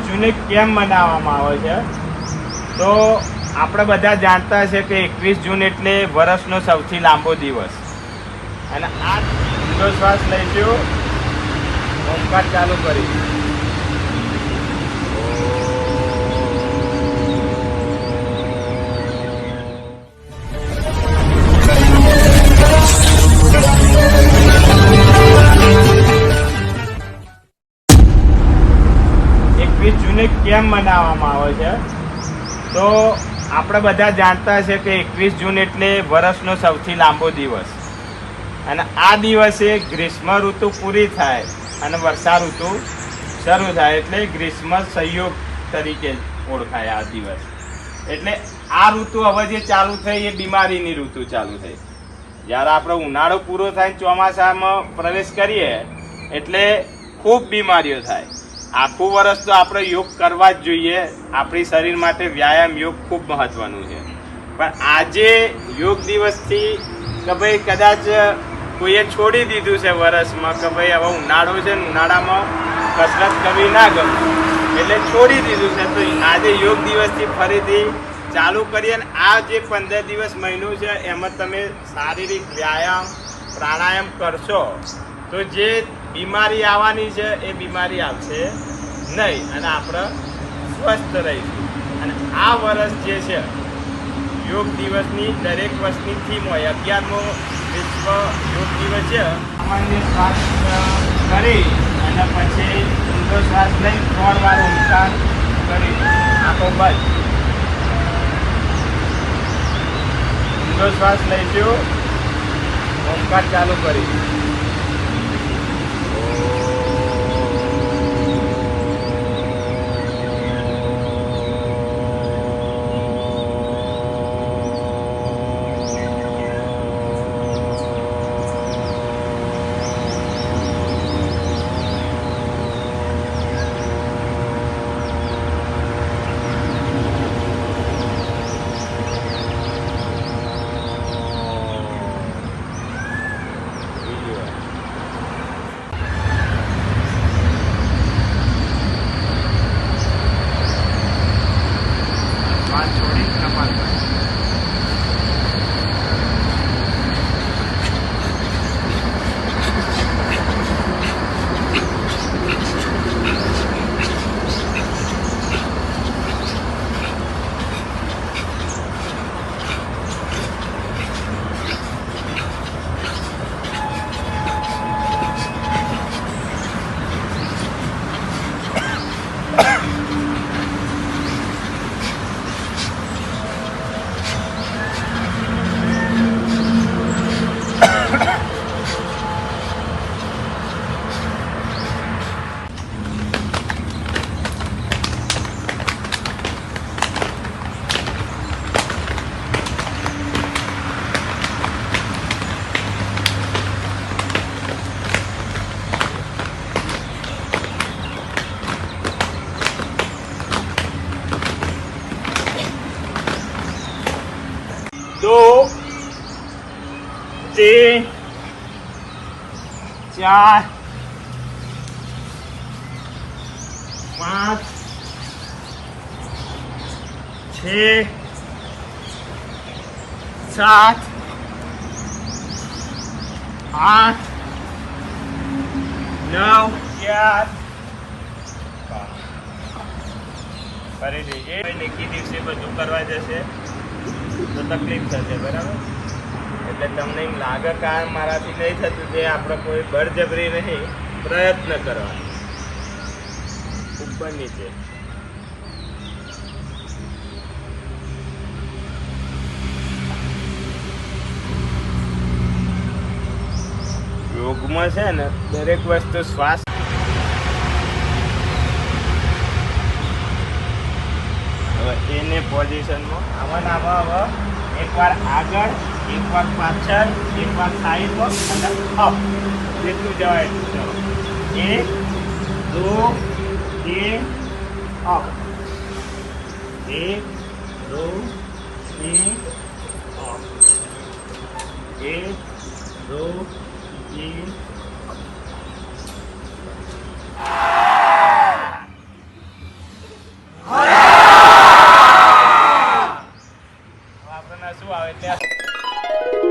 જૂને કેમ મનાવવામાં આવે છે? તો આપણે બધા જાણતા છે કે 21 જૂન એટલે વર્ષનો સૌથી લાંબો દિવસ. અને આ ઊંડો શ્વાસ લઈશું, ઓમકાર ચાલુ કરીશું. 21 જૂને કેમ મનાવવામાં આવે છે? તો આપણે બધા જાણતા છે કે 21 જૂન એટલે વર્ષનો સૌથી લાંબો દિવસ. અને આ દિવસે ગ્રીષ્મ ઋતુ પૂરી થાય અને વર્ષા ઋતુ શરૂ થાય, એટલે ગ્રીષ્મ સંયોગ તરીકે ઓળખાય આ દિવસ. એટલે આ ઋતુ હવે જે ચાલુ થઈ એ બીમારીની ઋતુ ચાલુ થઈ. જ્યારે આપણે ઉનાળો પૂરો થાય, ચોમાસામાં પ્રવેશ કરીએ એટલે ખૂબ બીમારીઓ થાય. આખું વર્ષ તો આપણે યોગ કરવા જ જોઈએ. આપણી શરીર માટે વ્યાયામ યોગ ખૂબ મહત્વનું છે. પણ આજે યોગ દિવસથી કે ભાઈ કદાચ કોઈએ છોડી દીધું છે વર્ષમાં કે ભાઈ હવે ઉનાળો છે, ઉનાળામાં કસરત કરવી ના ગમે એટલે છોડી દીધું છે. તો આજે યોગ દિવસથી ફરીથી ચાલુ કરીએ. અને આ જે 15 દિવસ મહિનો છે એમાં તમે શારીરિક વ્યાયામ પ્રાણાયામ કરશો તો જે બીમારી આવવાની છે એ બીમારી આવશે નહીં અને આપણે સ્વસ્થ રહીશું. અને આ વર્ષ જે છે યોગ દિવસની દરેક વર્ષની થીમ હોય. 11મો વિશ્વ યોગ દિવસ છે. સામાન્ય શ્વાસ કરી અને પછી ઊંડો શ્વાસ લઈ 3 વાર ઓમકાર કરી આંખો બંધ. ઊંડો શ્વાસ લઈશું, ઓમકાર ચાલુ કરીશું. दो तीन चार पाँच छः सात आठ 9 11 ફરીથી એ લેખી દિવસે બધું કરવા જશે તો તકલીફ થશે, બરાબર? એટલે તમને એમ લાગે કે આ મારાથી નહીં થતું, તે આપણે કોઈ બળજબરી નહીં, પ્રયત્ન કરવાનો ઉપર નીચે. યોગમાં છે ને દરેક વસ્તુ શ્વાસ. હવે એને પોઝિશનમાં આમાં હવે એકવાર આગળ, એકવાર પાછળ, એકવાર સાઈડમાં અને અપ, જેટલું જવાય એટલું. ચલો 1 2 3 અપ, 1 2 3 અપ, 1 2 3 અપ. આપણને શું આવે એટલે